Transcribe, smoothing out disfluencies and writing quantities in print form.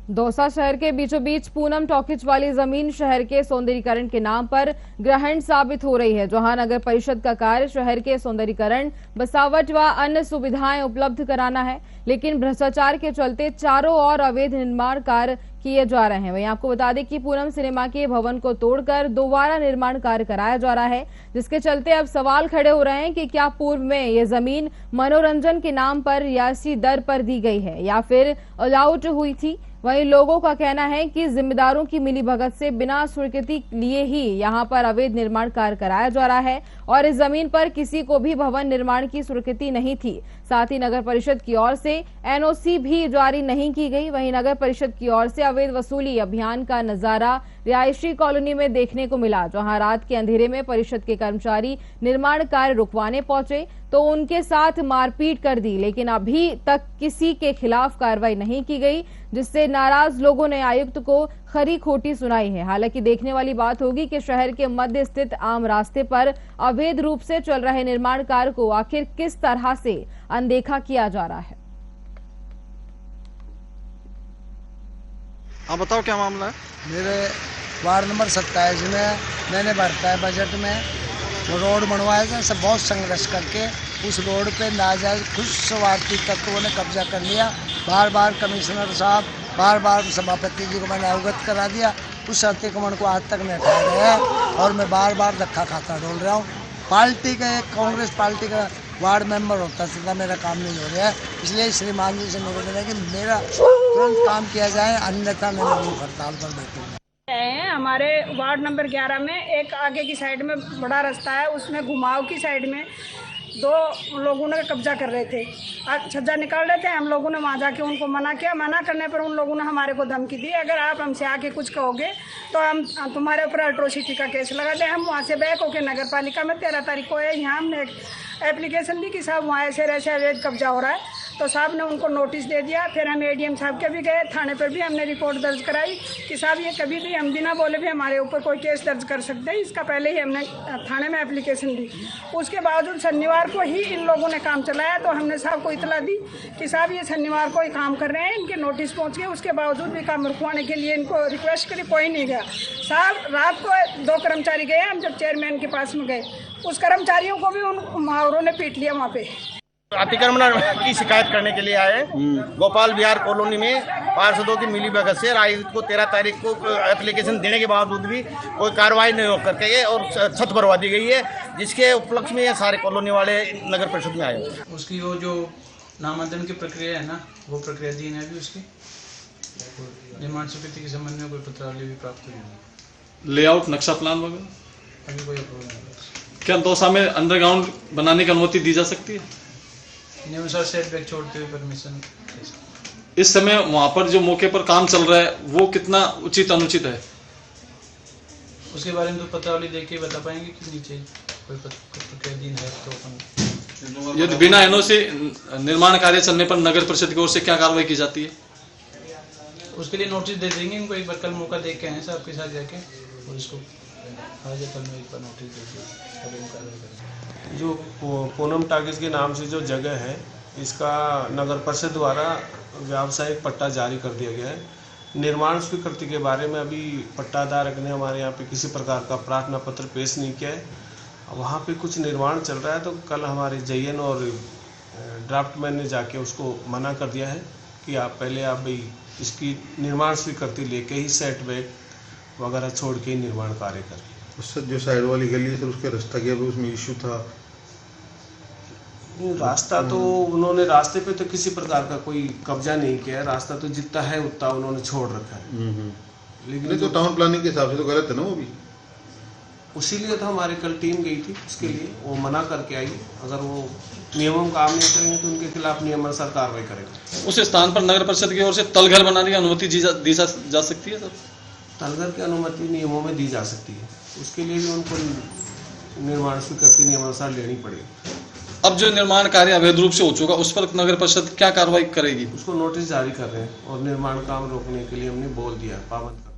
दौसा शहर के बीचों बीच पूनम टॉकीज वाली जमीन शहर के सौंदर्यीकरण के नाम पर ग्रहण साबित हो रही है। जहां नगर परिषद का कार्य शहर के सौंदर्यीकरण, बसावट व अन्य सुविधाएं उपलब्ध कराना है, लेकिन भ्रष्टाचार के चलते चारों ओर अवैध निर्माण कार्य किए जा रहे हैं। वहीं आपको बता दें कि पूनम सिनेमा के भवन को तोड़कर दोबारा निर्माण कार्य कराया जा रहा है, जिसके चलते अब सवाल खड़े हो रहे हैं कि क्या पूर्व में ये जमीन मनोरंजन के नाम पर रियायती दर पर दी गई है या फिर अलाउट हुई थी। वहीं लोगों का कहना है कि जिम्मेदारों की मिलीभगत से बिना स्वीकृति लिए ही यहां पर अवैध निर्माण कार्य कराया जा रहा है और इस जमीन पर किसी को भी भवन निर्माण की स्वीकृति नहीं थी। साथ ही नगर परिषद की ओर से एनओसी भी जारी नहीं की गई। वहीं नगर परिषद की ओर से अवैध वसूली अभियान का नजारा रिहायशी कॉलोनी में देखने को मिला, जहां रात के अंधेरे में परिषद के कर्मचारी निर्माण कार्य रुकवाने पहुंचे तो उनके साथ मारपीट कर दी, लेकिन अभी तक किसी के खिलाफ कार्रवाई नहीं की गई, जिससे नाराज लोगों ने आयुक्त को खरी खोटी सुनाई है। हालांकि देखने वाली बात होगी कि शहर के मध्य स्थित आम रास्ते पर अवैध रूप से चल रहे निर्माण कार्य को आखिर किस तरह से अनदेखा किया जा रहा है। आप बताओ क्या मामला है? मेरे वार्ड नंबर 27 में मैंने भरता है बजट में जो रोड बनवाया था, सब बहुत संघर्ष करके उस रोड पे नाजायज खुश स्वार्थी तत्वों ने कब्जा कर लिया। बार बार कमिश्नर साहब, बार बार सभापति जी को मैंने अवगत करा दिया। उस अतिक्रमण को आज तक नहीं हटाया गया और मैं बार बार धक्का खाता डोल रहा हूँ। पार्टी का एक कांग्रेस पार्टी का वार्ड मेंबर होता सीधा मेरा काम नहीं हो रहा है, इसलिए श्रीमान जी से निवेदन है कि मेरा तुरंत काम किया जाए, अन्यथा मैं भूख हड़ताल पर बैठूंगा। हमारे वार्ड नंबर 11 में एक आगे की साइड में बड़ा रास्ता है, उसमें घुमाव की साइड में दो लोगों ने कब्जा कर रहे थे, छज्जा निकाल रहे थे। हम लोगों ने वहाँ जाके उनको मना किया। मना करने पर उन लोगों ने हमारे को धमकी दी, अगर आप हमसे आके कुछ कहोगे तो हम तुम्हारे ऊपर एट्रोसिटी का केस लगा दें। हम वहाँ से बैक होकर नगर पालिका में 13 तारीख को है, यहाँ हमने एप्लीकेशन दी कि साहब वहाँ ऐसे अवैध कब्जा हो रहा है, तो साहब ने उनको नोटिस दे दिया। फिर हम एडीएम साहब के भी गए, थाने पर भी हमने रिपोर्ट दर्ज कराई कि साहब ये कभी भी हम बिना बोले भी हमारे ऊपर कोई केस दर्ज कर सकते हैं। इसका पहले ही हमने थाने में एप्लीकेशन दी। उसके बावजूद शनिवार को ही इन लोगों ने काम चलाया, तो हमने साहब को इतला दी कि साहब ये शनिवार को ही काम कर रहे हैं, इनके नोटिस पहुँच गए। उसके बावजूद भी काम रुकवाने के लिए इनको रिक्वेस्ट करी, कोई नहीं गया। साहब रात को 2 कर्मचारी गए, हम जब चेयरमैन के पास में गए, उस कर्मचारियों को भी उन मुहावरों ने पीट लिया। वहाँ पे अतिक्रमण की शिकायत करने के लिए आए। गोपाल विहार कॉलोनी में पार्षदों की मिलीभगत से आयुक्त को 13 तारीख को एप्लीकेशन देने के बावजूद भी कोई कार्रवाई नहीं होकर के और छत भरवा दी गई है, जिसके उपलक्ष्य में ये सारे कॉलोनी वाले नगर परिषद में आए। उसकी वो जो नामांकन की प्रक्रिया है ना, वो प्रक्रिया दी है अभी। उसकी निर्माण स्वीकृति के संबंध में कोई पत्रावली भी प्राप्त हुई नहीं। लेआउट नक्शा प्लान वगैरह अभी कोई अप्रूवल नहीं। क्या दौसा में अंडरग्राउंड बनाने की अनुमति दी जा सकती है? नियमानुसार सेटबैक छोड़ते हुए परमिशन। इस समय वहां पर जो मौके पर काम चल रहा है वो कितना उचित अनुचित है, उसके बारे में तो पत्रावली देख के बता पाएंगे कि नीचे कोई प्रक्रिया दिन है तो अपन। यदि बिना एनओसी निर्माण कार्य चलने पर नगर परिषद की ओर से क्या कार्रवाई की जाती है? उसके लिए नोटिस दे देंगे इनको। एक बार कल मौका देख के आए साहब के साथ जाके, और इसको आज कल में एक बार नोटिस दे देंगे। जो पूनम टॉकीज के नाम से जो जगह है, इसका नगर परिषद द्वारा व्यावसायिक पट्टा जारी कर दिया गया है। निर्माण स्वीकृति के बारे में अभी पट्टाधारक ने हमारे यहाँ पे किसी प्रकार का प्रार्थना पत्र पेश नहीं किया है। वहाँ पे कुछ निर्माण चल रहा है, तो कल हमारे जयन और ड्राफ्टमैन ने जाके उसको मना कर दिया है कि आप पहले आप भाई इसकी निर्माण स्वीकृति लेके ही सेटबैक वगैरह छोड़ के ही निर्माण कार्य करें। उससे जो साइड वाली गली है, उसके रास्ता क्या उसमें इशू था? रास्ता तो उन्होंने, रास्ते पे तो किसी प्रकार का कोई कब्जा नहीं किया है। रास्ता तो जितना है उतना उन्होंने छोड़ रखा है। लेकिन तो टाउन प्लानिंग के हिसाब से तो गलत है ना वो भी। उसीलिए तो हमारी कल टीम गई थी, उसके लिए वो मना करके आई। अगर वो नियमों में काम नहीं करेंगे तो उनके खिलाफ नियमानुसार कार्रवाई करेंगे। उस स्थान पर नगर परिषद की ओर से तलघर बनाने की अनुमति दी जा सकती है सर? तलघर की अनुमति नियमों में दी जा सकती है, उसके लिए भी उनको निर्माण स्वीकृति नियमानुसार लेनी पड़ेगी। अब जो निर्माण कार्य अवैध रूप से हो चुका, उस पर नगर परिषद क्या कार्रवाई करेगी? उसको नोटिस जारी कर रहे हैं और निर्माण काम रोकने के लिए हमने बोल दिया, पाबंद।